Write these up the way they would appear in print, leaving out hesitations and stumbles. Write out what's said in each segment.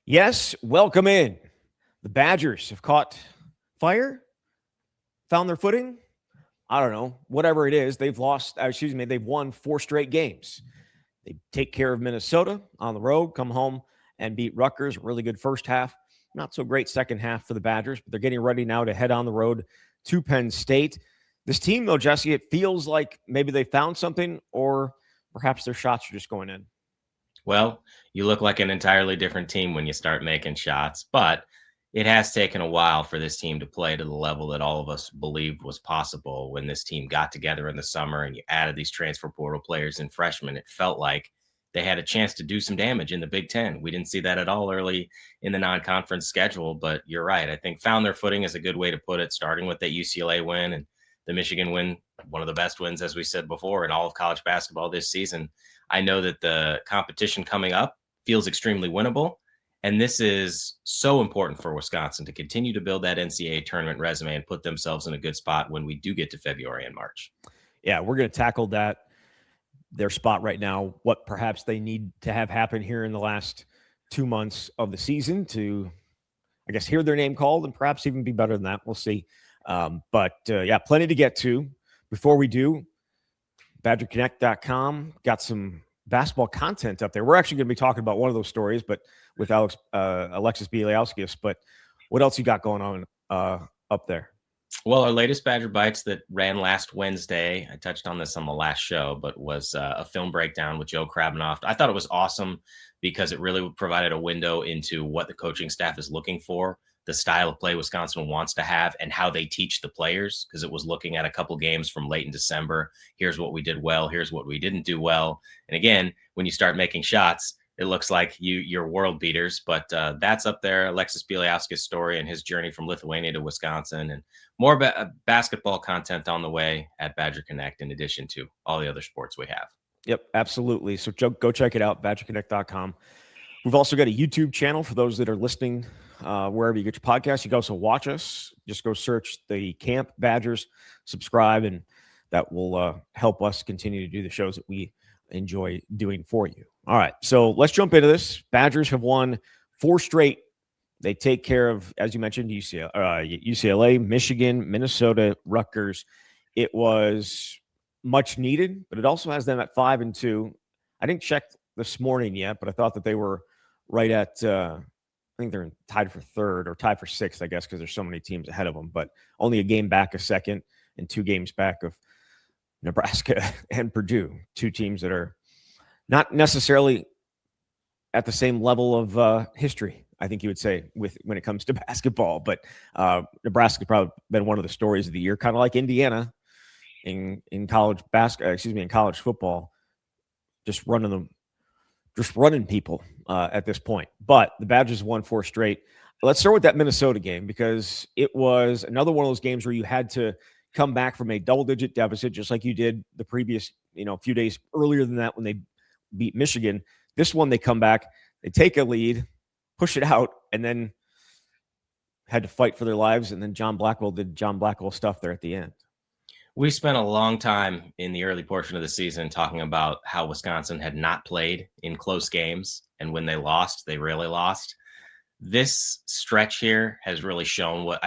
Yes, welcome in. The Badgers have caught fire, found their footing. I don't know, whatever it is. They've won four straight games. They take care of Minnesota on the road, come home and beat Rutgers. Really good first half. Not so great second half for the Badgers, but they're getting ready now to head on the road to Penn State. This team, though, Jesse, it feels like maybe they found something, or perhaps their shots are just going in. Well, you look like an entirely different team when you start making shots, but it has taken a while for this team to play to the level that all of us believed was possible when this team got together in the summer and you added these transfer portal players and freshmen. It felt like they had a chance to do some damage in the Big Ten. We didn't see that at all early in the non-conference schedule, but you're right. I think found their footing is a good way to put it, starting with that UCLA win and the Michigan win, one of the best wins, as we said before, in all of college basketball this season. I know that the competition coming up feels extremely winnable. And this is so important for Wisconsin to continue to build that NCAA tournament resume and put themselves in a good spot when we do get to February and March. Yeah, we're going to tackle their spot right now, what perhaps they need to have happen here in the last 2 months of the season to, I guess, hear their name called and perhaps even be better than that. We'll see. But plenty to get to. Before we do, BadgerConnect.com got some basketball content up there. We're actually going to be talking about one of those stories, but with Alexis Billioskis. But what else you got going on up there? Well, our latest Badger Bites that ran last Wednesday, I touched on this on the last show, but was a film breakdown with Joe Krabnoff. I thought it was awesome because it really provided a window into what the coaching staff is looking for, the style of play Wisconsin wants to have, and how they teach the players, because it was looking at a couple games from late in December. Here's what we did well. Here's what we didn't do well. And again, when you start making shots, it looks like you're world beaters, but that's up there. Alexis Billioskis' story and his journey from Lithuania to Wisconsin, and more basketball content on the way at Badger Connect, in addition to all the other sports we have. Yep, absolutely. So go check it out, BadgerConnect.com. We've also got a YouTube channel for those that are listening wherever you get your podcasts. You can also watch us. Just go search the Camp Badgers, subscribe, and that will help us continue to do the shows that we enjoy doing for you. All right, so let's jump into this. Badgers have won 4 straight. They take care of, as you mentioned, UCLA, Michigan, Minnesota, Rutgers. It was much needed, but it also has them at 5-2. I didn't check this morning yet, but I thought that they were right at, I think they're tied for 3rd or tied for 6th, I guess, because there's so many teams ahead of them, but only a game back of 2nd and 2 games back of Nebraska and Purdue, 2 teams that are not necessarily at the same level of history, I think you would say, when it comes to basketball. But Nebraska's probably been one of the stories of the year, kind of like Indiana in college in college football, just running people at this point. But the Badgers won 4 straight. Let's start with that Minnesota game, because it was another one of those games where you had to come back from a double-digit deficit, just like you did the previous, few days earlier than that when they beat Michigan. This one, they come back, they take a lead, push it out, and then had to fight for their lives. And then John Blackwell did John Blackwell stuff there at the end. We spent a long time in the early portion of the season talking about how Wisconsin had not played in close games, and when they lost, they really lost. This stretch here has really shown what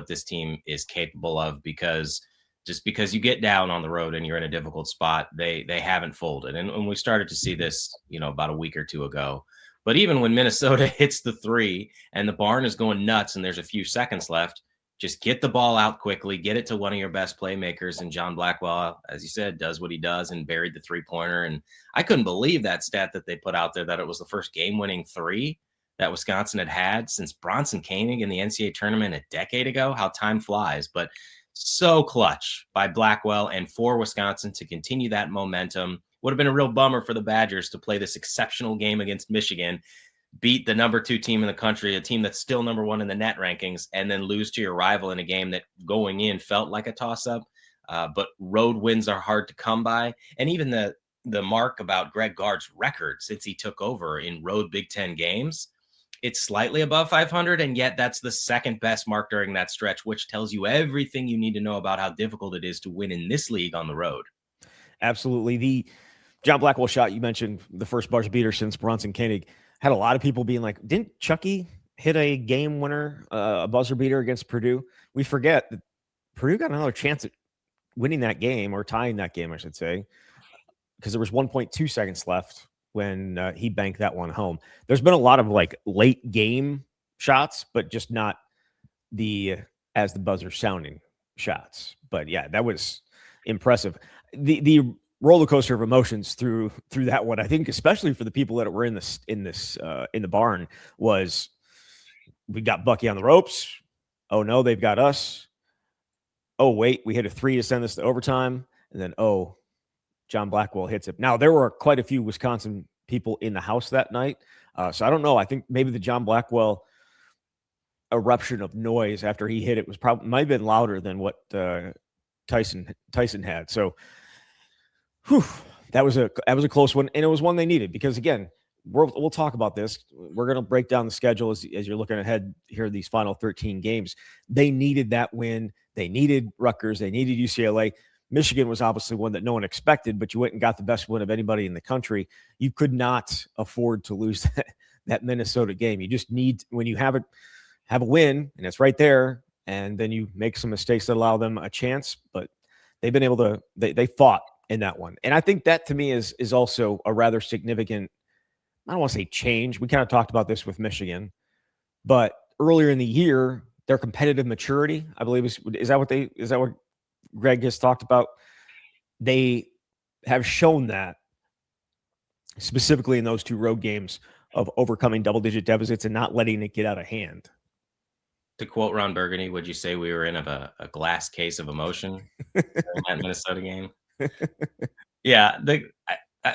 this team is capable of, because just because you get down on the road and you're in a difficult spot, they haven't folded. And we started to see this, about a week or 2 ago. But even when Minnesota hits the 3 and the barn is going nuts and there's a few seconds left, just get the ball out quickly, get it to one of your best playmakers. And John Blackwell, as you said, does what he does and buried the 3-pointer. And I couldn't believe that stat that they put out there, that it was the first game-winning 3 that Wisconsin had since Bronson Koenig in the NCAA tournament a decade ago. How time flies, but so clutch by Blackwell and for Wisconsin to continue that momentum. Would have been a real bummer for the Badgers to play this exceptional game against Michigan, beat the number 2 team in the country, a team that's still number 1 in the net rankings, and then lose to your rival in a game that going in felt like a toss-up. But road wins are hard to come by. And even the mark about Greg Gard's record since he took over in road Big Ten games, it's slightly above 500, and yet that's the second best mark during that stretch, which tells you everything you need to know about how difficult it is to win in this league on the road. Absolutely. The John Blackwell shot, you mentioned the first buzzer beater since Bronson Koenig. had a lot of people being like, didn't Chucky hit a game winner, a buzzer beater against Purdue? We forget that Purdue got another chance at winning that game, or tying that game, I should say, because there was 1.2 seconds left when he banked that one home. There's been a lot of like late game shots, but just not the as the buzzer sounding shots. But yeah, that was impressive. The roller coaster of emotions through that one, I think, especially for the people that were in the barn, was we got Bucky on the ropes. Oh no, they've got us. Oh wait, we hit a 3 to send this to overtime, and then John Blackwell hits it. Now there were quite a few Wisconsin people in the house that night, so I don't know. I think maybe the John Blackwell eruption of noise after he hit it was might have been louder than what Tyson had. So, that was a close one, and it was one they needed because, again, we'll talk about this. We're going to break down the schedule as you're looking ahead here, these final 13 games. They needed that win. They needed Rutgers. They needed UCLA. Michigan was obviously one that no one expected, but you went and got the best win of anybody in the country. You could not afford to lose that Minnesota game. You just need, when you have a win, and it's right there, and then you make some mistakes that allow them a chance. But they've been able to, they fought in that one. And I think that, to me, is also a rather significant, I don't want to say change. We kind of talked about this with Michigan, but earlier in the year, their competitive maturity, I believe, is that what Greg has talked about? They have shown that specifically in those 2 road games of overcoming double-digit deficits and not letting it get out of hand. To quote Ron Burgundy, would you say we were in a glass case of emotion in that Minnesota game? Yeah,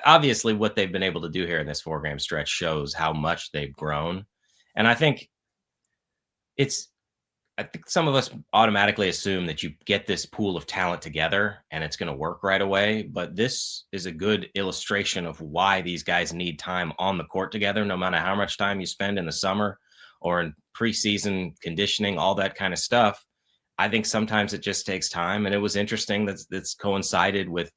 obviously what they've been able to do here in this 4-game stretch shows how much they've grown. And I think some of us automatically assume that you get this pool of talent together and it's going to work right away. But this is a good illustration of why these guys need time on the court together, no matter how much time you spend in the summer or in preseason conditioning, all that kind of stuff. I think sometimes it just takes time. And it was interesting that's coincided with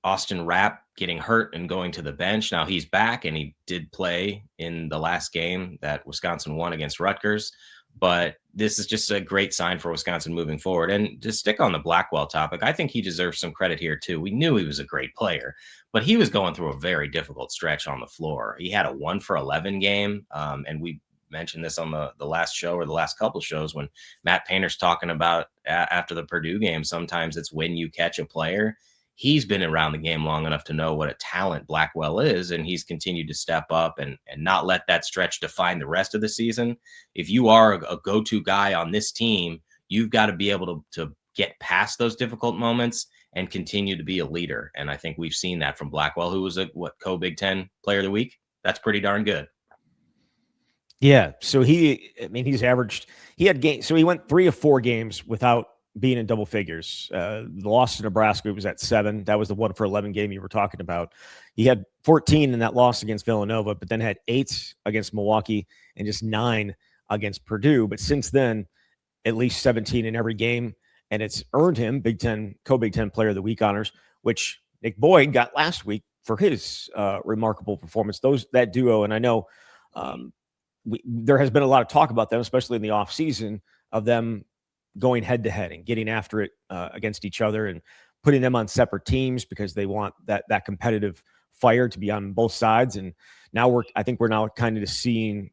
Austin Rapp getting hurt and going to the bench. Now he's back, and he did play in the last game that Wisconsin won against Rutgers. But this is just a great sign for Wisconsin moving forward. And to stick on the Blackwell topic, I think he deserves some credit here too. We knew he was a great player, but he was going through a very difficult stretch on the floor. He had a 1 for 11 game. And we mentioned this on the last show, or the last couple of shows, when Matt Painter's talking about after the Purdue game, sometimes it's when you catch a player. He's been around the game long enough to know what a talent Blackwell is, and he's continued to step up and not let that stretch define the rest of the season. If you are a go-to guy on this team, you've got to be able to get past those difficult moments and continue to be a leader. And I think we've seen that from Blackwell, who was a co-Big Ten Player of the Week. That's pretty darn good. Yeah. So he's averaged, he went 3 of 4 games without being in double figures. The loss to Nebraska was at 7. That was the 1 for 11 game you were talking about. He had 14 in that loss against Villanova, but then had 8 against Milwaukee and just 9 against Purdue. But since then, at least 17 in every game, and it's earned him co-Big Ten Player of the Week honors, which Nick Boyd got last week for his remarkable performance. That duo, and I know there has been a lot of talk about them, especially in the offseason, of them going head-to-head and getting after it against each other and putting them on separate teams because they want that competitive fire to be on both sides. And now I think we're now kind of seeing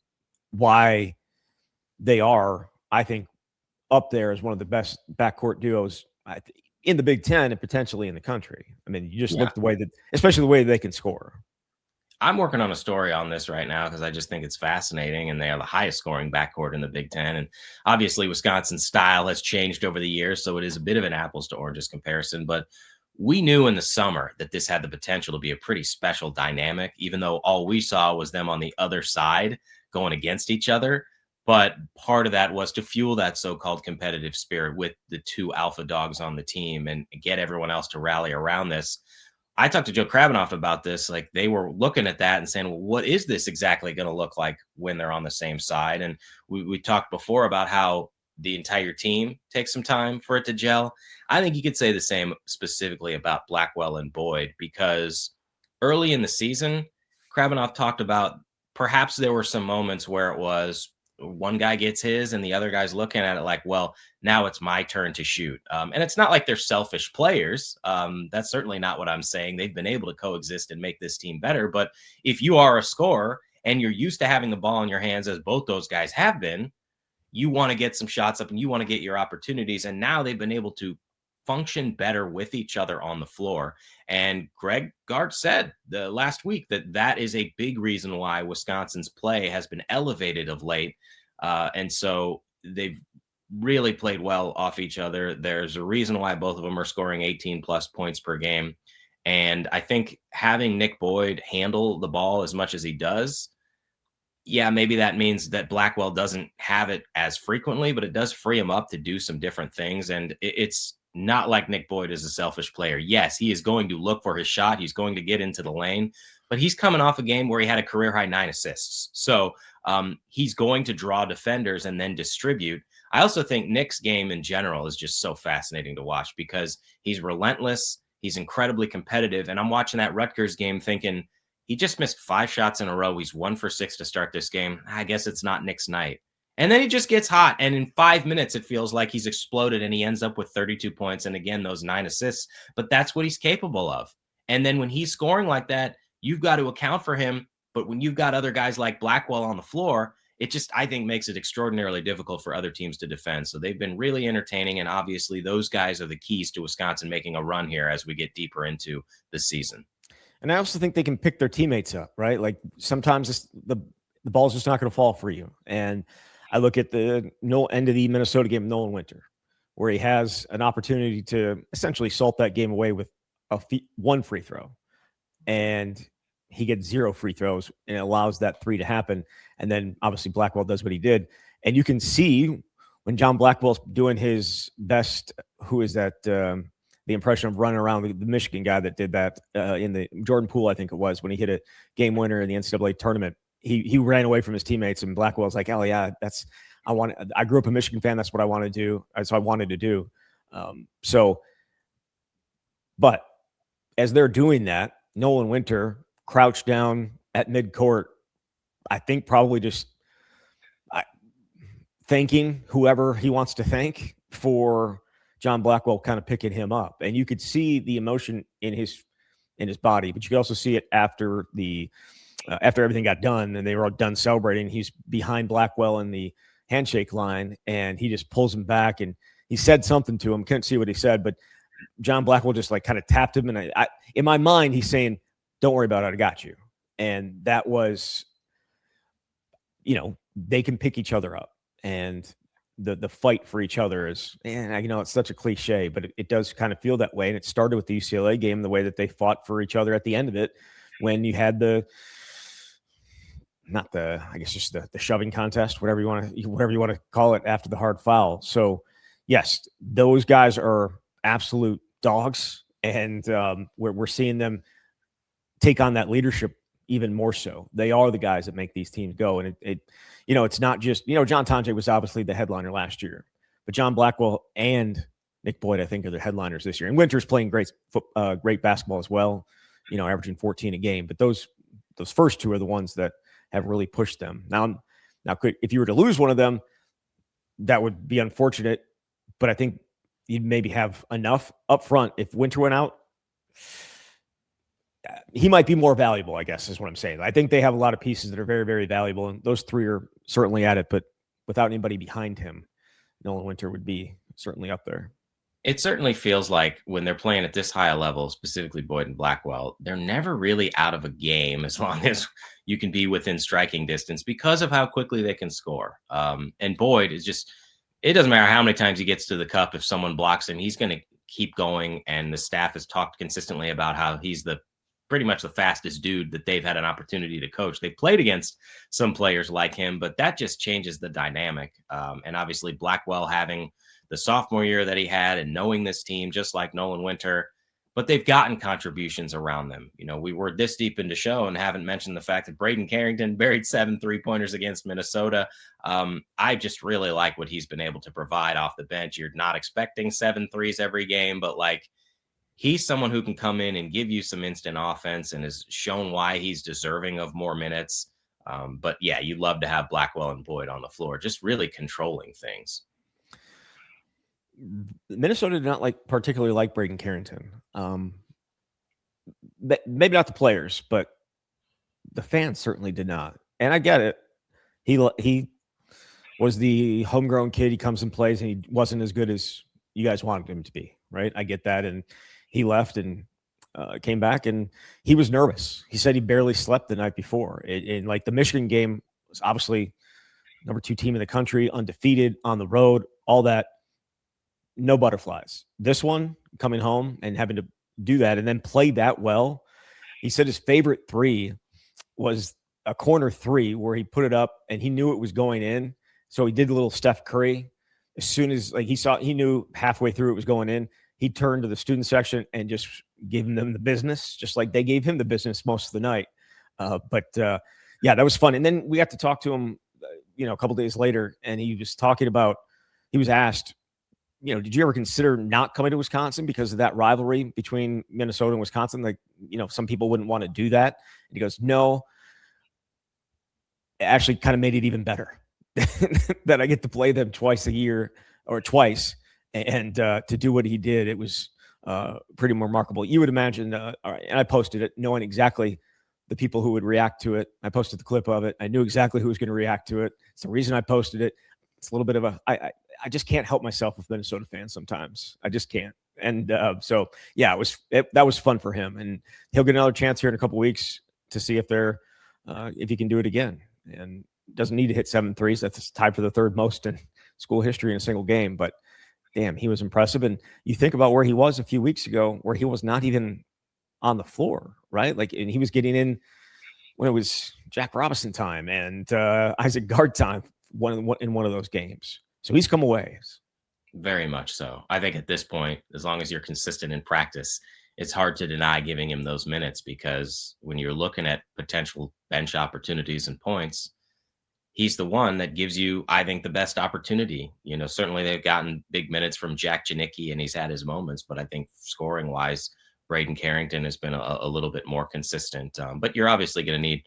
why they are, I think, up there as one of the best backcourt duos in the Big Ten and potentially in the country. I mean, you just look especially the way they can score. I'm working on a story on this right now because I just think it's fascinating, and they are the highest scoring backcourt in the Big Ten. And obviously Wisconsin's style has changed over the years, so it is a bit of an apples to oranges comparison. But we knew in the summer that this had the potential to be a pretty special dynamic, even though all we saw was them on the other side going against each other. But part of that was to fuel that so-called competitive spirit with the 2 alpha dogs on the team and get everyone else to rally around this. I talked to Joe Krabanoff about this. Like, they were looking at that and saying, well, what is this exactly going to look like when they're on the same side? And we talked before about how the entire team takes some time for it to gel. I think you could say the same specifically about Blackwell and Boyd, because early in the season, Kravinoff talked about perhaps there were some moments where it was one guy gets his and the other guy's looking at it like, well, now it's my turn to shoot. And it's not like they're selfish players. That's certainly not what I'm saying. They've been able to coexist and make this team better. But if you are a scorer and you're used to having the ball in your hands, as both those guys have been, you want to get some shots up and you want to get your opportunities. And now they've been able to function better with each other on the floor. And Greg Gard said the last week that is a big reason why Wisconsin's play has been elevated of late. And so they've really played well off each other. There's a reason why both of them are scoring 18 plus points per game. And I think having Nick Boyd handle the ball as much as he does, yeah, maybe that means that Blackwell doesn't have it as frequently, but it does free him up to do some different things. And it's not like Nick Boyd is a selfish player. Yes, he is going to look for his shot. He's going to get into the lane, but he's coming off a game where he had a career high 9 assists. So he's going to draw defenders and then distribute. I also think Nick's game in general is just so fascinating to watch because he's relentless. He's incredibly competitive. And I'm watching that Rutgers game thinking, he just missed 5 shots in a row. He's 1 for 6 to start this game. I guess it's not Nick's night. And then he just gets hot. And in 5 minutes, it feels like he's exploded and he ends up with 32 points. And again, those 9 assists. But that's what he's capable of. And then when he's scoring like that, you've got to account for him. But when you've got other guys like Blackwell on the floor, it just, I think, makes it extraordinarily difficult for other teams to defend. So they've been really entertaining. And obviously, those guys are the keys to Wisconsin making a run here as we get deeper into the season. And I also think they can pick their teammates up, right? Like sometimes the ball's just not going to fall for you. And I look at the end of the Minnesota game, Nolan Winter, where he has an opportunity to essentially salt that game away with one free throw. And he gets 0 free throws and it allows that 3 to happen. And then obviously Blackwell does what he did. And you can see when John Blackwell's doing his best, who is that? The impression of running around the Michigan guy that did that in the Jordan Poole, I think it was, when he hit a game winner in the NCAA tournament. He ran away from his teammates, and Blackwell's like, "Oh yeah, I grew up a Michigan fan. That's what I want to do. That's what I wanted to do." But as they're doing that, Nolan Winter crouched down at midcourt. I think probably just thanking whoever he wants to thank for John Blackwell kind of picking him up. And you could see the emotion in his body, but you could also see it after after everything got done and they were all done celebrating. He's behind Blackwell in the handshake line and he just pulls him back and he said something to him. Couldn't see what he said, but John Blackwell just like kind of tapped him. And I in my mind, he's saying, "Don't worry about it. I got you." And that was, they can pick each other up. And the fight for each other is, and it's such a cliche, but it does kind of feel that way. And it started with the UCLA game, the way that they fought for each other at the end of it, when you had the shoving contest, whatever you want to call it, after the hard foul. So yes, those guys are absolute dogs, and we're seeing them take on that leadership even more so. They are the guys that make these teams go. And it's not just, John Tonje was obviously the headliner last year, but John Blackwell and Nick Boyd, I think, are the headliners this year. And Winter's playing great basketball as well, averaging 14 a game. But those first two are the ones that have really pushed them. Now, if you were to lose one of them, that would be unfortunate. But I think you'd maybe have enough up front. If Winter went out, he might be more valuable, I guess, is what I'm saying. I think they have a lot of pieces that are very, very valuable, and those 3 are certainly at it, but without anybody behind him, Nolan Winter would be certainly up there. It certainly feels like when they're playing at this high a level, specifically Boyd and Blackwell, they're never really out of a game as long as you can be within striking distance because of how quickly they can score. And Boyd is just, it doesn't matter how many times he gets to the cup. If someone blocks him, he's going to keep going. And the staff has talked consistently about how he's pretty much the fastest dude that they've had an opportunity to coach. They played against some players like him, but that just changes the dynamic. And obviously Blackwell having the sophomore year that he had and knowing this team, just like Nolan Winter, but they've gotten contributions around them. We were this deep into show and haven't mentioned the fact that Braden Carrington buried 7 3-pointers against Minnesota. I just really like what he's been able to provide off the bench. You're not expecting 7 threes every game, but he's someone who can come in and give you some instant offense and has shown why he's deserving of more minutes. But yeah, you'd love to have Blackwell and Boyd on the floor, just really controlling things. Minnesota did not particularly like Braden Carrington. Maybe not the players, but the fans certainly did not. And I get it. He was the homegrown kid. He comes and plays, and he wasn't as good as you guys wanted him to be, right? I get that. And he left and came back, and he was nervous. He said he barely slept the night before. And like the Michigan game was obviously number 2 team in the country, undefeated on the road, all that. No butterflies. This one, coming home and having to do that and then play that well. He said his favorite 3 was a corner 3 where he put it up and he knew it was going in. So he did a little Steph Curry. As soon as he knew halfway through it was going in, he turned to the student section and just gave them the business, just like they gave him the business most of the night. Yeah, that was fun. And then we got to talk to him, a couple days later, and he was talking about, he was asked, did you ever consider not coming to Wisconsin because of that rivalry between Minnesota and Wisconsin? Like, some people wouldn't want to do that. And he goes, no, it actually kind of made it even better that I get to play them twice a year or twice. And to do what he did, it was pretty remarkable. You would imagine, and I posted it knowing exactly the people who would react to it. I posted the clip of it. I knew exactly who was going to react to it. It's the reason I posted it. It's a little bit of I just can't help myself with Minnesota fans sometimes. I just can't. And so, yeah, that was fun for him. And he'll get another chance here in a couple of weeks to see if he can do it again. And doesn't need to hit 7 threes. That's tied for the 3rd most in school history in a single game. But damn, he was impressive. And you think about where he was a few weeks ago, where he was not even on the floor, right? And he was getting in when it was Jack Robinson time and Isaac Gard time in one of those games. So he's come away. Very much so. I think at this point, as long as you're consistent in practice, it's hard to deny giving him those minutes, because when you're looking at potential bench opportunities and points, he's the one that gives you, I think, the best opportunity. Certainly they've gotten big minutes from Jack Janicki and he's had his moments, but I think scoring wise, Braden Carrington has been a little bit more consistent. But you're obviously going to need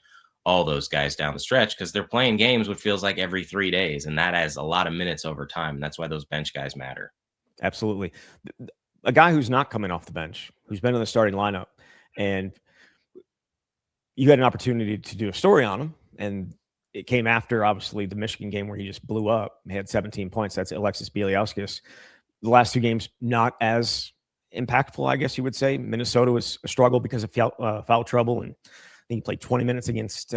all those guys down the stretch because they're playing games what feels like every 3 days, and that has a lot of minutes over time. And that's why those bench guys matter. Absolutely. A guy who's not coming off the bench, who's been in the starting lineup, and you had an opportunity to do a story on him, and it came after, obviously, the Michigan game where he just blew up. He had 17 points. That's Alexis Billioskis. The last 2 games, not as impactful, I guess you would say. Minnesota was a struggle because of foul trouble, and I think he played 20 minutes against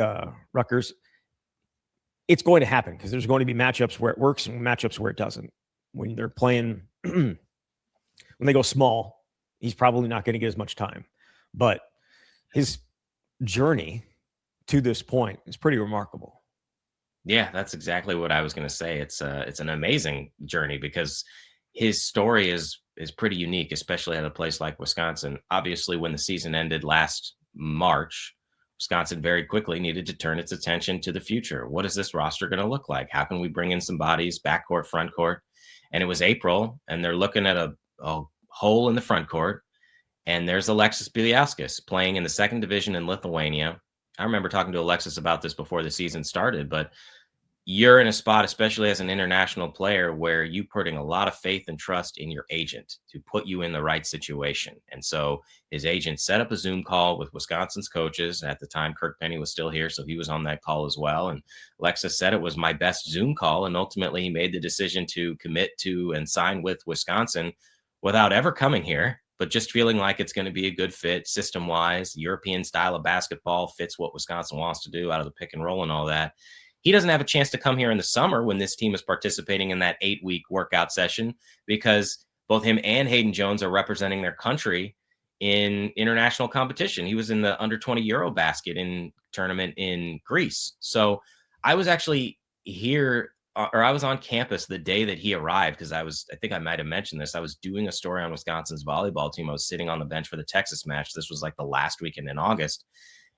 Rutgers. It's going to happen because there's going to be matchups where it works and matchups where it doesn't. When they're playing, when they go small, he's probably not going to get as much time. But his journey to this point is pretty remarkable. Yeah, that's exactly what I was going to say. It's an amazing journey because his story is pretty unique, especially at a place like Wisconsin. Obviously, when the season ended last March, Wisconsin very quickly needed to turn its attention to the future. What is this roster going to look like? How can we bring in some bodies, backcourt, front court? And it was April, and they're looking at a hole in the front court. And there's Alexis Billioskis playing in the 2nd division in Lithuania. I remember talking to Alexis about this before the season started, but you're in a spot, especially as an international player, where you're putting a lot of faith and trust in your agent to put you in the right situation. And so his agent set up a Zoom call with Wisconsin's coaches. At the time, Kirk Penny was still here, so he was on that call as well. And Alexis said it was my best Zoom call. And ultimately, he made the decision to commit to and sign with Wisconsin without ever coming here, but just feeling like it's going to be a good fit system-wise. European style of basketball fits what Wisconsin wants to do out of the pick and roll and all that. He doesn't have a chance to come here in the summer when this team is participating in that 8-week workout session because both him and Hayden Jones are representing their country in international competition. He was in the under 20 Eurobasket in tournament in Greece. So I was actually here, or I was on campus the day that he arrived because I think I might have mentioned this. I was doing a story on Wisconsin's volleyball team. I was sitting on the bench for the Texas match. This was like the last weekend in August.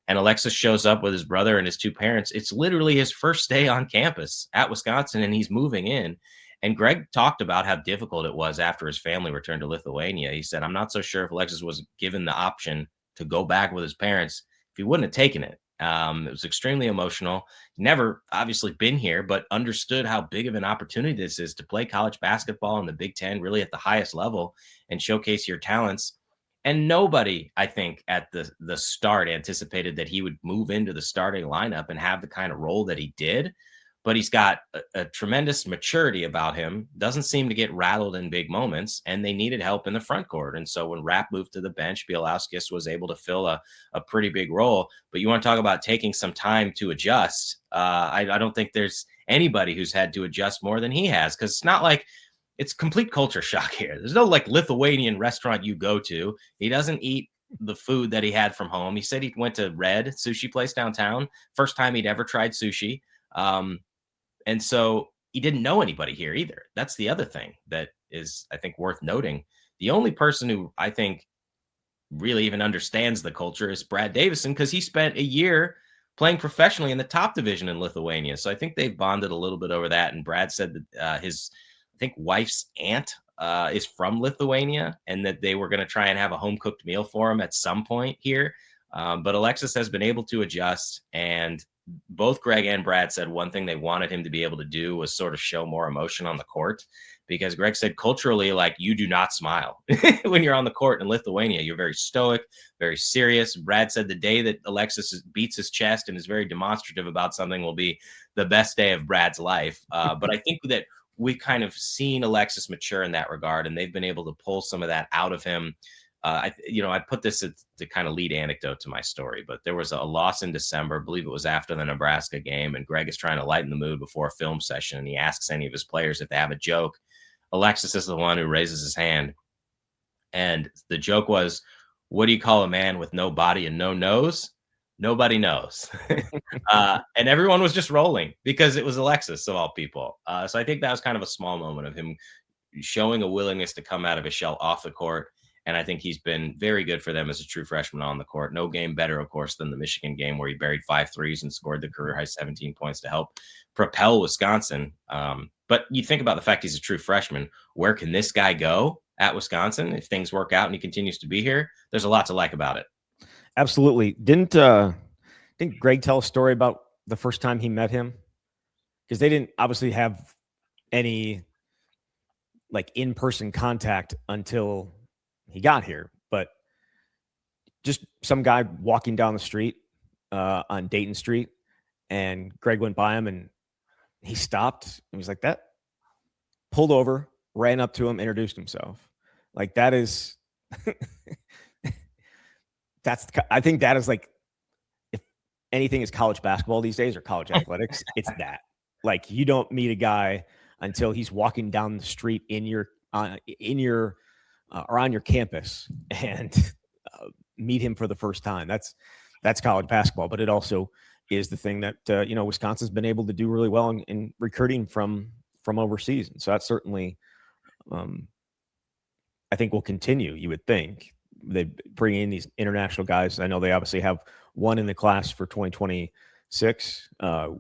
And Alexis shows up with his brother and his 2 parents. It's literally his first day on campus at Wisconsin, and he's moving in. And Greg talked about how difficult it was after his family returned to Lithuania. He said, I'm not so sure if Alexis was given the option to go back with his parents if he wouldn't have taken it. It was extremely emotional. Never obviously been here, but understood how big of an opportunity this is to play college basketball in the Big Ten, really at the highest level, and showcase your talents. And nobody, I think, at the start anticipated that he would move into the starting lineup and have the kind of role that he did. But he's got a tremendous maturity about him, doesn't seem to get rattled in big moments, and they needed help in the front court. And so when Rapp moved to the bench, Billioskis was able to fill a pretty big role. But you want to talk about taking some time to adjust. I don't think there's anybody who's had to adjust more than he has, because it's not like it's complete culture shock here. There's no like Lithuanian restaurant you go to. He doesn't eat the food that he had from home. He said he went to Red sushi place downtown. First time he'd ever tried sushi. And so he didn't know anybody here either. That's the other thing that is, I think, worth noting. The only person who I think really even understands the culture is Brad Davison, because he spent a year playing professionally in the top division in Lithuania. So I think they've bonded a little bit over that. And Brad said that his, I think, wife's aunt is from Lithuania, and that they were going to try and have a home cooked meal for him at some point here. But Alexis has been able to adjust, and both Greg and Brad said one thing they wanted him to be able to do was sort of show more emotion on the court, because Greg said culturally, like, you do not smile when you're on the court in Lithuania. You're very stoic, very serious. Brad said the day that Alexis beats his chest and is very demonstrative about something will be the best day of Brad's life. But I think that we kind of seen Alexis mature in that regard, and they've been able to pull some of that out of him. I put this as the kind of lead anecdote to my story, but there was a loss in December. I believe it was after the Nebraska game, and Greg is trying to lighten the mood before a film session, and he asks any of his players if they have a joke. Alexis is the one who raises his hand, and the joke was, what do you call a man with no body and no nose? Nobody knows. And everyone was just rolling because it was Alexis, of all people. So I think that was kind of a small moment of him showing a willingness to come out of his shell off the court. And I think he's been very good for them as a true freshman on the court. No game better, of course, than the Michigan game, where he buried 5 threes and scored the career high 17 points to help propel Wisconsin. But you think about the fact he's a true freshman. Where can this guy go at Wisconsin if things work out and he continues to be here? There's a lot to like about it. Absolutely. Didn't Greg tell a story about the first time he met him? Because they didn't obviously have any like in-person contact until he got here, but just some guy walking down the street on Dayton Street, and Greg went by him and he stopped and he was like, that, pulled over, ran up to him, introduced himself. Like, that is, I think that is like, if anything is college basketball these days or college athletics, it's that. Like, you don't meet a guy until he's walking down the street or on your campus and meet him for the first time. That's college basketball, but it also is the thing that Wisconsin's been able to do really well in recruiting from overseas, and so that certainly I think will continue. You would think they bring in these international guys. I know they obviously have one in the class for 2026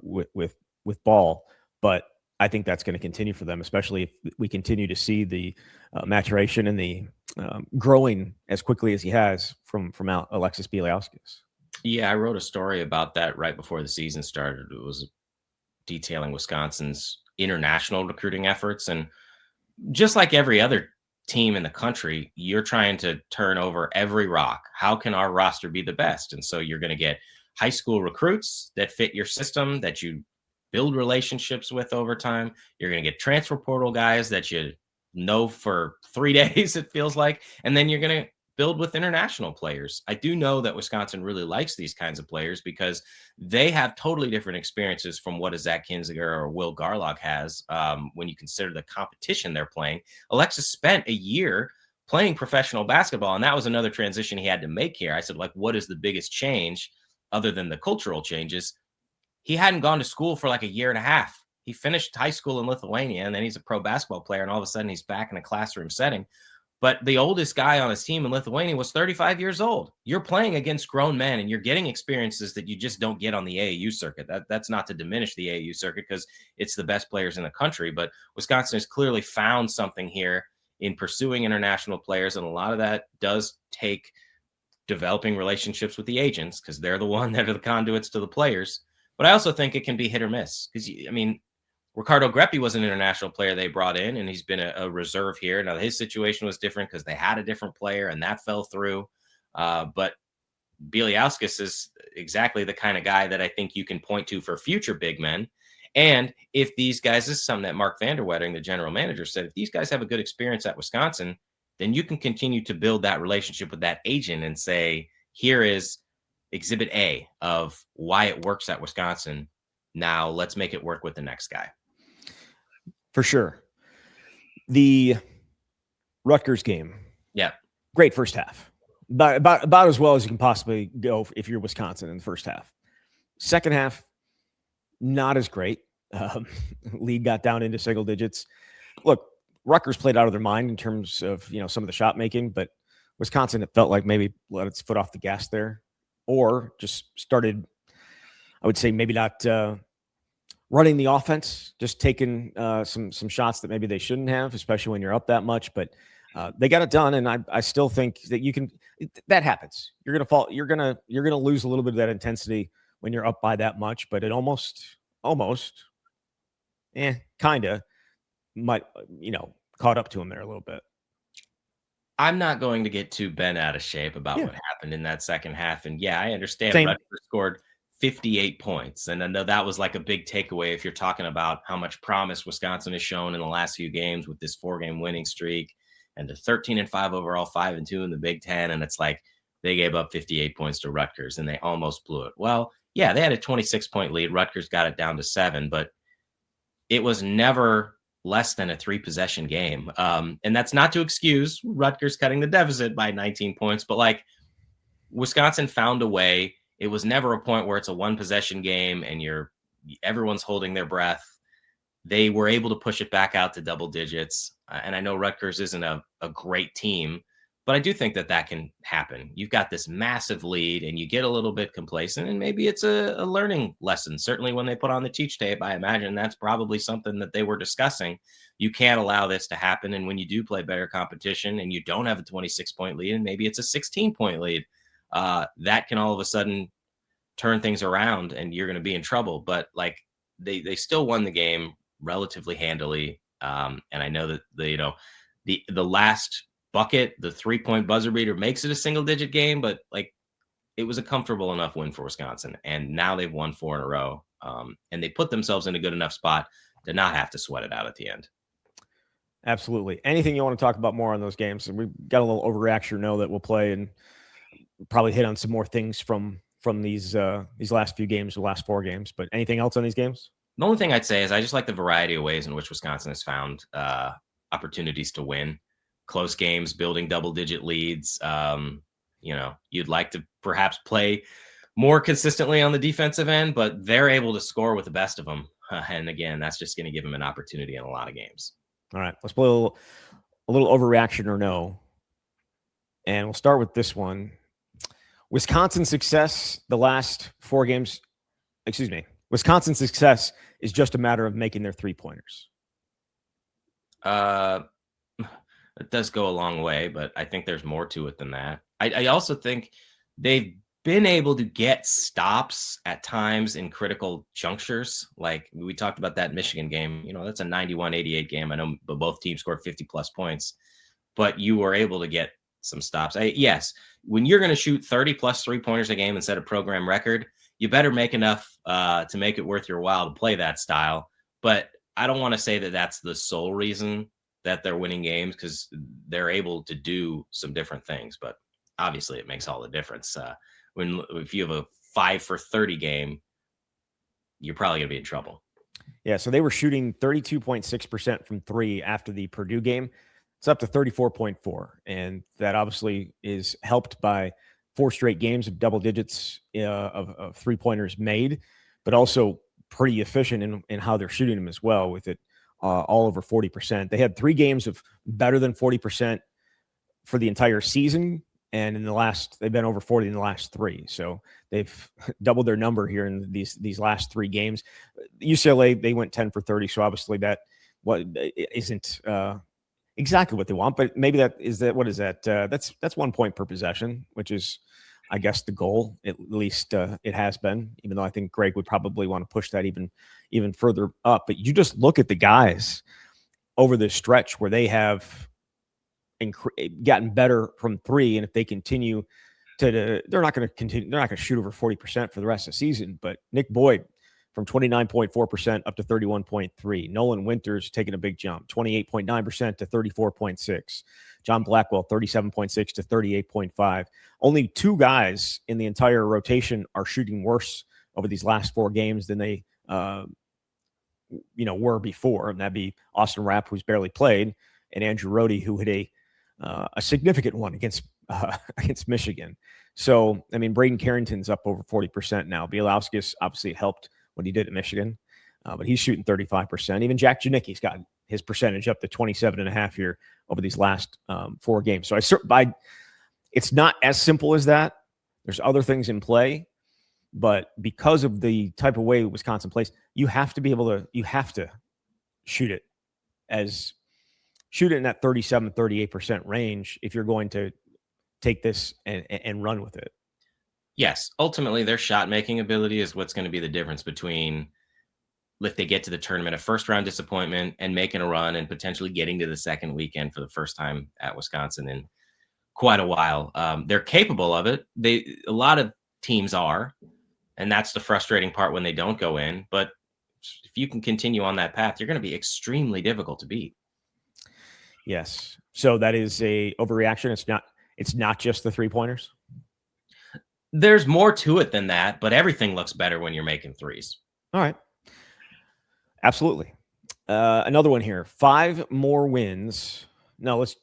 with Ball, but I think that's going to continue for them, especially if we continue to see the maturation and the growing as quickly as he has from Alexis Billioskis. Yeah, I wrote a story about that right before the season started. It was detailing Wisconsin's international recruiting efforts. And just like every other team in the country, you're trying to turn over every rock. How can our roster be the best? And so you're going to get high school recruits that fit your system, that you build relationships with over time. You're going to get transfer portal guys that you know for 3 days, it feels like. And then you're going to build with international players. I do know that Wisconsin really likes these kinds of players because they have totally different experiences from what a Zach Kinziger or Will Garlock has when you consider the competition they're playing. Alexis spent a year playing professional basketball, and that was another transition he had to make here. I said, like, what is the biggest change other than the cultural changes? He hadn't gone to school for like a year and a half. He finished high school in Lithuania, and then he's a pro basketball player, and all of a sudden he's back in a classroom setting. But the oldest guy on his team in Lithuania was 35 years old. You're playing against grown men and you're getting experiences that you just don't get on the AAU circuit. That's not to diminish the AAU circuit because it's the best players in the country. But Wisconsin has clearly found something here in pursuing international players. And a lot of that does take developing relationships with the agents because they're the one that are the conduits to the players. But I also think it can be hit or miss because, I mean, Ricardo Greppi was an international player they brought in, and he's been a reserve here. Now, his situation was different because they had a different player, and that fell through. But Billioskis is exactly the kind of guy that I think you can point to for future big men. And if these guys, this is something that Mark Vanderwedding, the general manager, said, if these guys have a good experience at Wisconsin, then you can continue to build that relationship with that agent and say, here is exhibit A of why it works at Wisconsin. Now let's make it work with the next guy. For sure. The Rutgers game. Yeah. Great first half. About as well as you can possibly go if you're Wisconsin in the first half. Second half, not as great. Lead got down into single digits. Look, Rutgers played out of their mind in terms of, some of the shot making, but Wisconsin, it felt like maybe let its foot off the gas there or just started, I would say maybe not running the offense, just taking some shots that maybe they shouldn't have, especially when you're up that much. But they got it done, and I still think that you can. That happens. You're gonna fall. You're gonna lose a little bit of that intensity when you're up by that much. But it almost, kind of might caught up to him there a little bit. I'm not going to get too bent out of shape about what happened in that second half, and I understand Same. Rutgers scored 58 points. And I know that was like a big takeaway if you're talking about how much promise Wisconsin has shown in the last few games with this 4-game winning streak and the 13-5 overall, 5-2 in the Big Ten. And it's like they gave up 58 points to Rutgers and they almost blew it. Well, they had a 26-point lead. Rutgers got it down to 7, but it was never less than a 3-possession game. And that's not to excuse Rutgers cutting the deficit by 19 points, but Wisconsin found a way. It was never a point where it's a 1-possession game and everyone's holding their breath. They were able to push it back out to double digits. And I know Rutgers isn't a great team, but I do think that can happen. You've got this massive lead and you get a little bit complacent, and maybe it's a learning lesson. Certainly when they put on the teach tape, I imagine that's probably something that they were discussing. You can't allow this to happen. And when you do play better competition and you don't have a 26-point lead and maybe it's a 16-point lead, that can all of a sudden turn things around and you're going to be in trouble. But they still won the game relatively handily. And I know that the last bucket, the 3-point buzzer beater, makes it a single-digit game, but it was a comfortable enough win for Wisconsin. And now they've won 4 in a row. And they put themselves in a good enough spot to not have to sweat it out at the end. Absolutely. Anything you want to talk about more on those games? And we've got a little overreaction that we'll play and probably hit on some more things from these last few games, the last 4 games. But anything else on these games? The only thing I'd say is I just like the variety of ways in which Wisconsin has found opportunities to win close games, building double-digit leads. You'd like to perhaps play more consistently on the defensive end, but they're able to score with the best of them. And again, that's just going to give them an opportunity in a lot of games. All right, let's play a little overreaction or no. And we'll start with this one. Wisconsin's success the last 4 games, Wisconsin's success is just a matter of making their 3-pointers. It does go a long way, but I think there's more to it than that. I also think they've been able to get stops at times in critical junctures. Like we talked about that Michigan game, that's a 91-88 game. I know both teams scored 50+ points, but you were able to get some stops. Yes, when you're going to shoot 30+ 3-pointers a game and set a program record, you better make enough to make it worth your while to play that style. But I don't want to say that that's the sole reason that they're winning games, because they're able to do some different things. But obviously it makes all the difference. If you have a 5 for 30 game, you're probably going to be in trouble. Yeah, so they were shooting 32.6% from 3 after the Purdue game. It's up to 34.4, and that obviously is helped by 4 straight games of double digits of 3-pointers made, but also pretty efficient in how they're shooting them as well, with it all over 40%. They had 3 games of better than 40%, for the entire season. And they've been over 40 in the last 3. So they've doubled their number here in these last 3 games. UCLA, they went 10 for 30. So obviously that isn't exactly what they want, but maybe what is that? That's 1 point per possession, which is, I guess, the goal. At least it has been, even though I think Greg would probably want to push that even further up. But you just look at the guys over this stretch where they have gotten better from 3, and if they continue they're not going to shoot over 40% for the rest of the season. But Nick Boyd from 29.4% up to 31.3. Nolan Winters taking a big jump, 28.9% to 34.6. John Blackwell, 37.6 to 38.5. Only 2 guys in the entire rotation are shooting worse over these last 4 games than they were before, and that'd be Austin Rapp, who's barely played, and Andrew Rohde, who hit a significant one against Michigan. So, I mean, Braden Carrington's up over 40% now. Billioskis obviously helped what he did at Michigan, but he's shooting 35%. Even Jack Janicki's got his percentage up to 27.5 here over these last 4 games. So it's not as simple as that. There's other things in play, but because of the type of way Wisconsin plays, you have to shoot it in that 37, 38% range if you're going to take this and run with it. Yes. Ultimately, their shot-making ability is what's going to be the difference between if they get to the tournament, a first-round disappointment, and making a run and potentially getting to the second weekend for the first time at Wisconsin in quite a while. They're capable of it. A lot of teams are, and that's the frustrating part when they don't go in. But if you can continue on that path, you're going to be extremely difficult to beat. Yes. So that is a overreaction. It's not just the 3-pointers. There's more to it than that, but everything looks better when you're making threes. All right. Absolutely. Another one here. 5 more wins. No, let's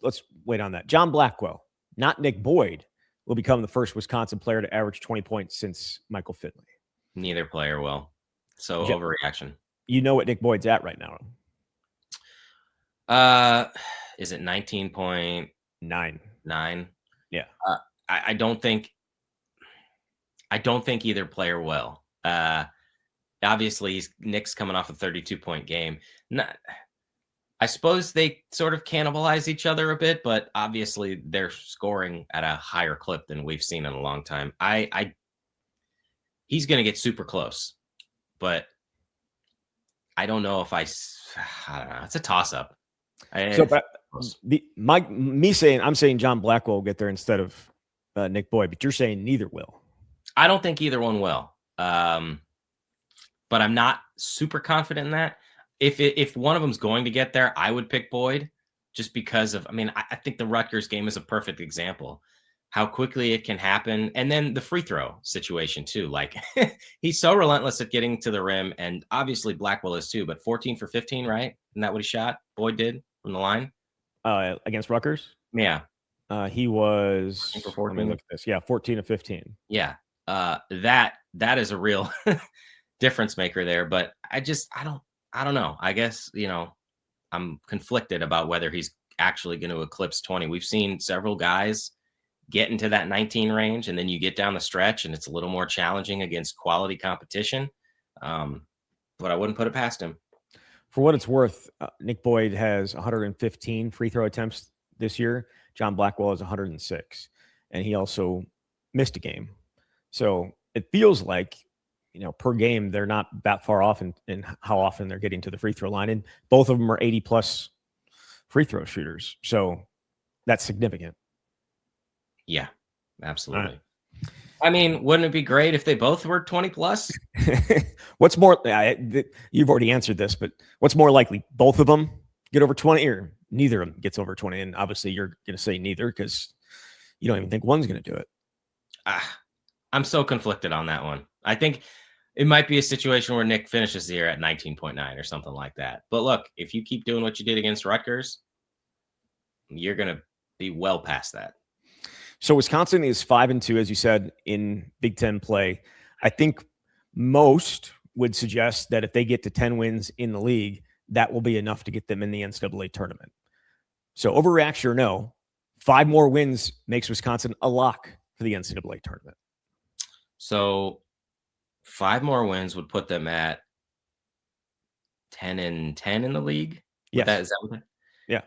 wait on that. John Blackwell, not Nick Boyd, will become the first Wisconsin player to average 20 points since Michael Finley. Neither player will. So overreaction. You know what Nick Boyd's at right now? Is it 19.9? 9? Yeah. I don't think either player will. Obviously, Nick's coming off a 32-point game. I suppose they sort of cannibalize each other a bit, but obviously they're scoring at a higher clip than we've seen in a long time. He's going to get super close, but I don't know if I don't know. It's a toss-up. I'm saying John Blackwell will get there instead of Nick Boyd, but you're saying neither will. I don't think either one will. But I'm not super confident in that. If one of them's going to get there, I would pick Boyd just because of, I think the Rutgers game is a perfect example. How quickly it can happen. And then the free throw situation too. Like he's so relentless at getting to the rim, and obviously Blackwell is too, but 14 for 15, right? Isn't that what he shot? Boyd did from the line? Against Rutgers? Yeah. He was, for 14. Let me look at this. Yeah, 14 of 15. Yeah. That is a real difference maker there, but I don't know. I guess, I'm conflicted about whether he's actually going to eclipse 20. We've seen several guys get into that 19 range, and then you get down the stretch and it's a little more challenging against quality competition. But I wouldn't put it past him. For what it's worth, Nick Boyd has 115 free throw attempts this year. John Blackwell has 106, and he also missed a game. So it feels like, per game, they're not that far off in how often they're getting to the free throw line. And both of them are 80-plus free throw shooters. So that's significant. Yeah, absolutely. Right. Wouldn't it be great if they both were 20-plus? What's more, you've already answered this, but what's more likely? Both of them get over 20 or neither of them gets over 20? And obviously you're going to say neither because you don't even think one's going to do it. I'm so conflicted on that one. I think it might be a situation where Nick finishes the year at 19.9 or something like that. But look, if you keep doing what you did against Rutgers, you're going to be well past that. So Wisconsin is 5-2, as you said, in Big Ten play. I think most would suggest that if they get to 10 wins in the league, that will be enough to get them in the NCAA tournament. So overreaction or no, 5 more wins makes Wisconsin a lock for the NCAA tournament. So 5 more wins would put them at 10-10 in the league. Yes. Is that what that? Yeah.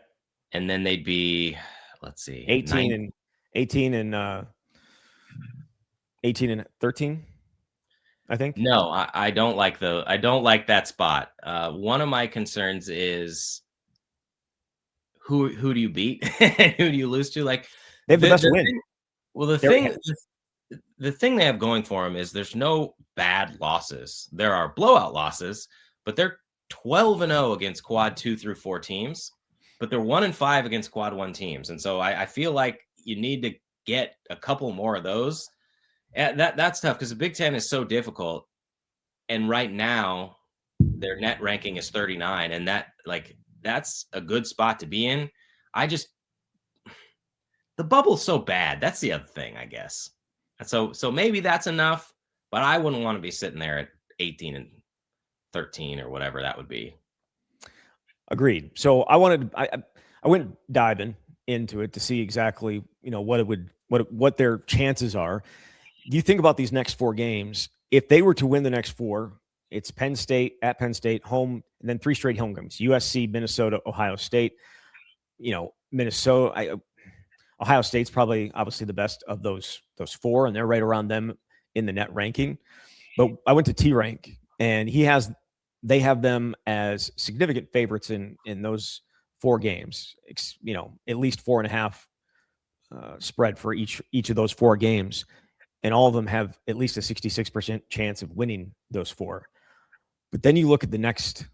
And then they'd be, let's see, 18 and 13, I think. No, I don't like that spot. One of my concerns is who do you beat and who do you lose to? Like, they have the best win. The thing they have going for them is there's no bad losses. There are blowout losses, but they're 12-0 against quad 2 through 4 teams, but they're 1-5 against quad 1 teams. And so I feel like you need to get a couple more of those. That's tough because the Big Ten is so difficult. And right now their net ranking is 39. And that's a good spot to be in. The bubble's so bad. That's the other thing, I guess. So maybe that's enough, but I wouldn't want to be sitting there at 18 and 13 or whatever that would be. Agreed. So I went diving into it to see exactly, what their chances are. You think about these next 4 games. If they were to win the next 4, it's Penn State, at Penn State, home, and then 3 straight home games: USC, Minnesota, Ohio State. Ohio State's probably obviously the best of those 4, and they're right around them in the net ranking. But I went to T-Rank, and they have them as significant favorites in those 4 games. At least 4.5 spread for each of those 4 games, and all of them have at least a 66% chance of winning those 4. But then you look at the next,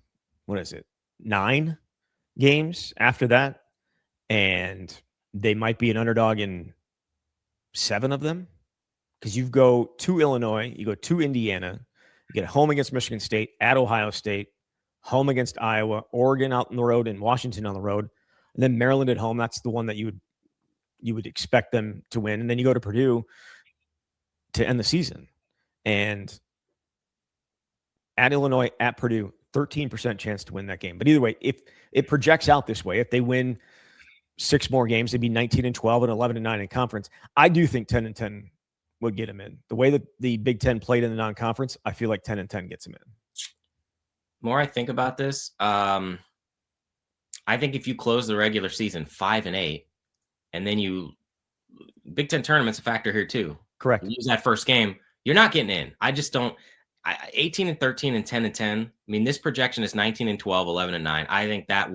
9 games after that, and they might be an underdog in 7 of them, because you go to Illinois, you go to Indiana, you get home against Michigan State, at Ohio State, home against Iowa, Oregon out on the road, and Washington on the road, and then Maryland at home. That's the one that you would expect them to win, and then you go to Purdue to end the season, and at Illinois, at Purdue, 13% chance to win that game. But either way, if it projects out this way, if they win 6 more games, they'd be 19-12 and 11-9 in conference. I do think 10-10 would get them in. The way that the Big Ten played in the non-conference, I feel like 10-10 gets them in. The more I think about this, I think if you close the regular season 5-8, and then Big Ten tournament's a factor here too. Correct. You lose that first game, you're not getting in. I just don't. 18-13 and 10-10. I mean, this projection is 19-12, 11-9. I think that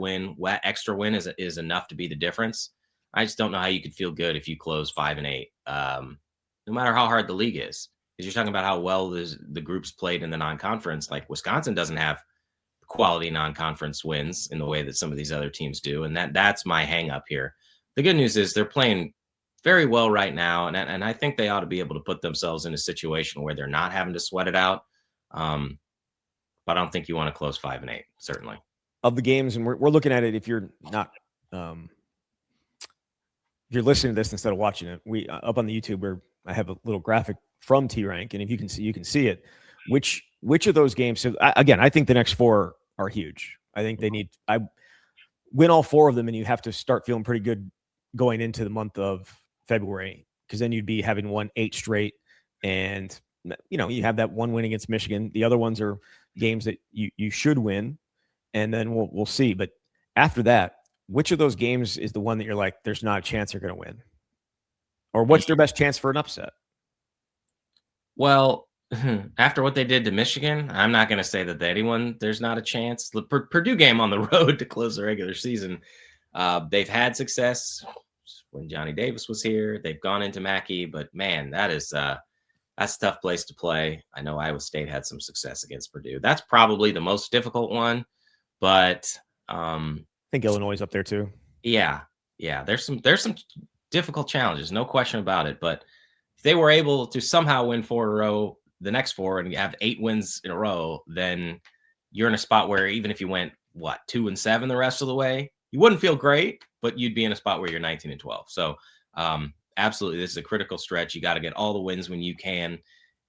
extra win is enough to be the difference. I just don't know how you could feel good if you close 5-8, no matter how hard the league is. Because you're talking about how well the groups played in the non-conference. Like, Wisconsin doesn't have quality non-conference wins in the way that some of these other teams do, and that's my hang up here. The good news is they're playing very well right now, and I think they ought to be able to put themselves in a situation where they're not having to sweat it out. But I don't think you want to close 5-8, certainly. Of the games, and we're looking at it, if you're not, if you're listening to this instead of watching it, we up on the YouTube where I have a little graphic from T-Rank, and if you can see it, which of those games. So I think the next 4 are huge. I think I win all 4 of them, and you have to start feeling pretty good going into the month of February, because then you'd be having won 8 straight, and you have that 1 win against Michigan. The other ones are games that you should win, and then we'll see. But after that, which of those games is the one that you're like, there's not a chance you're going to win? Or what's their best chance for an upset? Well, after what they did to Michigan, I'm not going to say that there's not a chance. The Purdue game on the road to close the regular season, they've had success when Johnny Davis was here. They've gone into Mackey, but man, that's a tough place to play. I know Iowa State had some success against Purdue. That's probably the most difficult one, but I think Illinois is up there too. Yeah. There's some difficult challenges, no question about it. But if they were able to somehow win 4 in a row, the next 4, and you have 8 wins in a row, then you're in a spot where even if you went 2-7 the rest of the way, you wouldn't feel great, but you'd be in a spot where you're 19-12. So absolutely, this is a critical stretch. You got to get all the wins when you can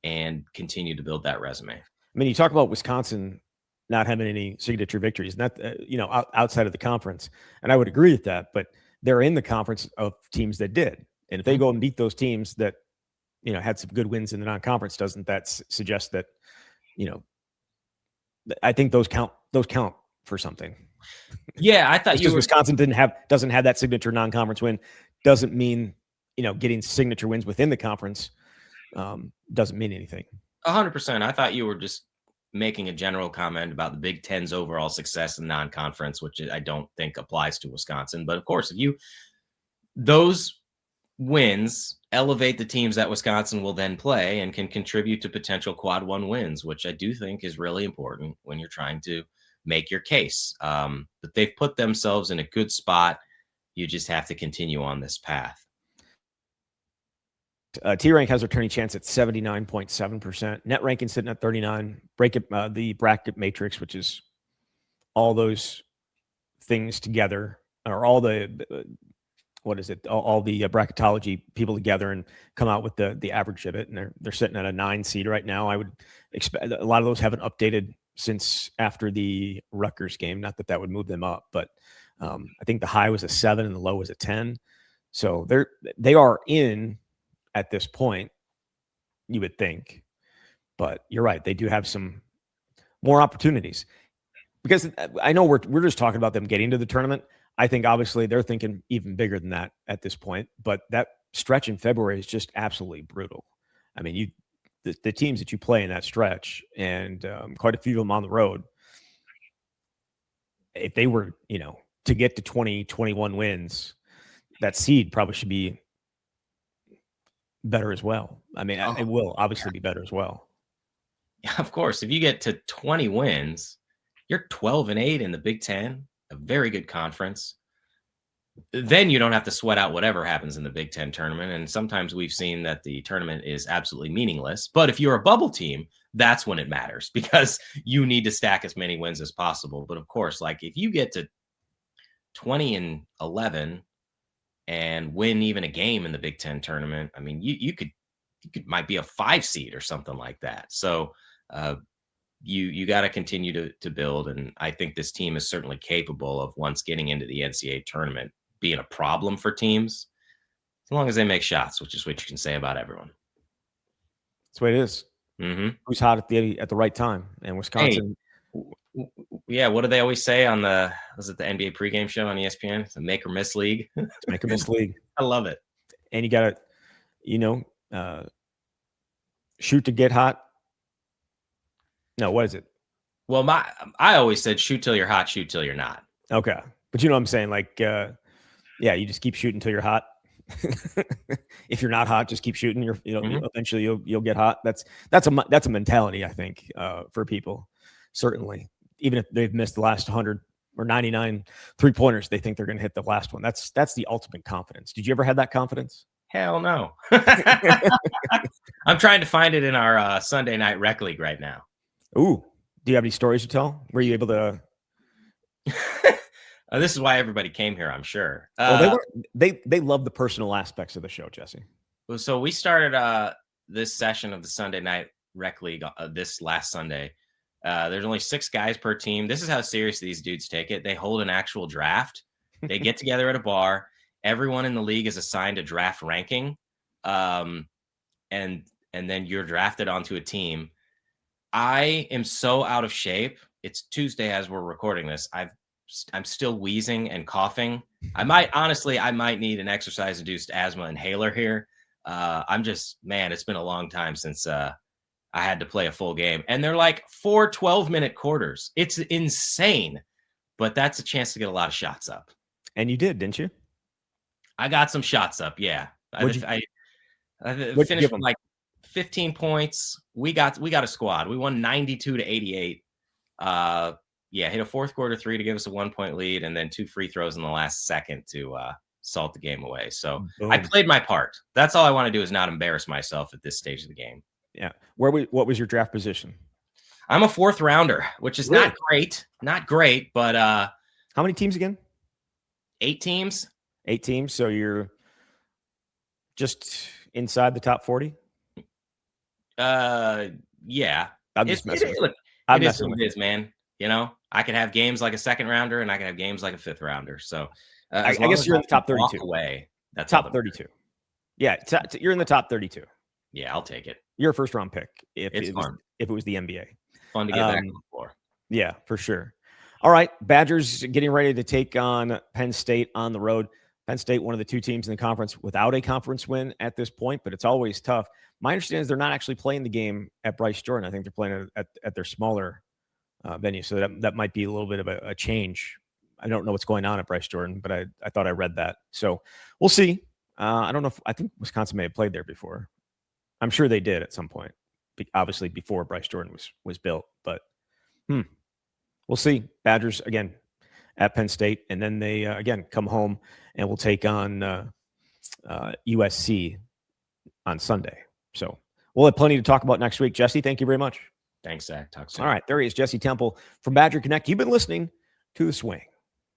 and continue to build that resume. I mean, you talk about Wisconsin not having any signature victories, not outside of the conference, and I would agree with that. But they're in the conference of teams that did. And if they go and beat those teams that, had some good wins in the non-conference, doesn't that suggest that, I think those count for something. Yeah, I thought Wisconsin doesn't have that signature non-conference win doesn't mean, getting signature wins within the conference doesn't mean anything. 100%. I thought you were just making a general comment about the Big Ten's overall success in non-conference, which I don't think applies to Wisconsin. But of course, those wins elevate the teams that Wisconsin will then play and can contribute to potential quad one wins, which I do think is really important when you're trying to make your case. But they've put themselves in a good spot. You just have to continue on this path. T-Rank has returning chance at 79.7%. Net ranking sitting at 39. The bracket matrix, which is all those things together, or all the all the bracketology people together and come out with the average of it. And they're sitting at a 9 seed right now. I would expect a lot of those haven't updated since after the Rutgers game. Not that would move them up, but I think the high was a 7 and the low was a 10. So they are in at this point, you would think. But you're right. They do have some more opportunities, because I know we're just talking about them getting to the tournament. I think obviously they're thinking even bigger than that at this point. But that stretch in February is just absolutely brutal. I mean, the teams that you play in that stretch, and quite a few of them on the road, if they were, to get to 20, 21 wins, that seed probably should be better as well. I mean, it will obviously be better as well. Yeah, of course. If you get to 20 wins, you're 12-8 in the Big Ten, a very good conference. Then you don't have to sweat out whatever happens in the Big Ten tournament. And sometimes we've seen that the tournament is absolutely meaningless. But if you're a bubble team, that's when it matters, because you need to stack as many wins as possible. But of course, like if you get to 20-11 and win even a game in the Big Ten tournament, I mean, you could might be a 5 seed or something like that. So you got to continue to build. And I think this team is certainly capable of, once getting into the NCAA tournament, being a problem for teams, as long as they make shots, which is what you can say about everyone. That's the way it is. Mm-hmm. Who's hot at the right time? And Wisconsin. Hey, yeah, what do they always say on the NBA pregame show on ESPN? It's a make or miss league. Make or miss league. I love it. And you got to, shoot to get hot. No, what is it? Well, I always said shoot till you're hot, shoot till you're not. Okay. But you know what I'm saying? Like, you just keep shooting till you're hot. If you're not hot, just keep shooting. Eventually you'll get hot. That's a mentality, I think, for people. Certainly, even if they've missed the last 100 or 99 3-pointers, they think they're going to hit the last one. That's the ultimate confidence. Did you ever have that confidence? Hell no. I'm trying to find it in our Sunday night rec league right now. Ooh, do you have any stories to tell? Were you able to? This is why everybody came here, I'm sure. They love the personal aspects of the show, Jesse. So we started this session of the Sunday night rec league this last Sunday. There's only 6 guys per team. This is how serious these dudes take it. They hold an actual draft. They get together at a bar. Everyone in the league is assigned a draft ranking. And then you're drafted onto a team. I am so out of shape. It's Tuesday as we're recording this. I'm still wheezing and coughing. I might need an exercise-induced asthma inhaler here. It's been a long time since I had to play a full game. And they're like 4 12-minute quarters. It's insane. But that's a chance to get a lot of shots up. And you did, didn't you? I got some shots up, yeah. I finished with like 15 points. We got a squad. We won 92-88. Hit a fourth quarter 3 to give us a 1-point lead, and then 2 free throws in the last second to salt the game away. So boom. I played my part. That's all I want to do, is not embarrass myself at this stage of the game. Yeah. What was your draft position? I'm a 4th rounder, which is really? Not great, but how many teams again? 8 teams. 8 teams. So you're just inside the top 40. Yeah. I'm just messing with you. It is what it is, man. I could have games like a 2nd rounder, and I could have games like a 5th rounder. So As I long guess as you're in I the top can walk 32. away, that's all Top that matters. 32. Yeah, you're in the top 32. Yeah, I'll take it. You're a first round pick if It's it was fun. if it was the NBA. Fun to get back on the floor. Yeah, for sure. All right, Badgers getting ready to take on Penn State on the road. Penn State, one of the two teams in the conference without a conference win at this point, but it's always tough. My understanding is they're not actually playing the game at Bryce Jordan. I think they're playing at their smaller venue, so that might be a little bit of a change. I don't know what's going on at Bryce Jordan, but I thought I read that. So we'll see. I don't know I think Wisconsin may have played there before. I'm sure they did at some point, obviously before Bryce Jordan was built, but we'll see. Badgers, again, at Penn State, and then they, again, come home and will take on USC on Sunday. So we'll have plenty to talk about next week. Jesse, thank you very much. Thanks, Zach. Talk soon. All right, there he is, Jesse Temple from Badger Connect. You've been listening to The Swing.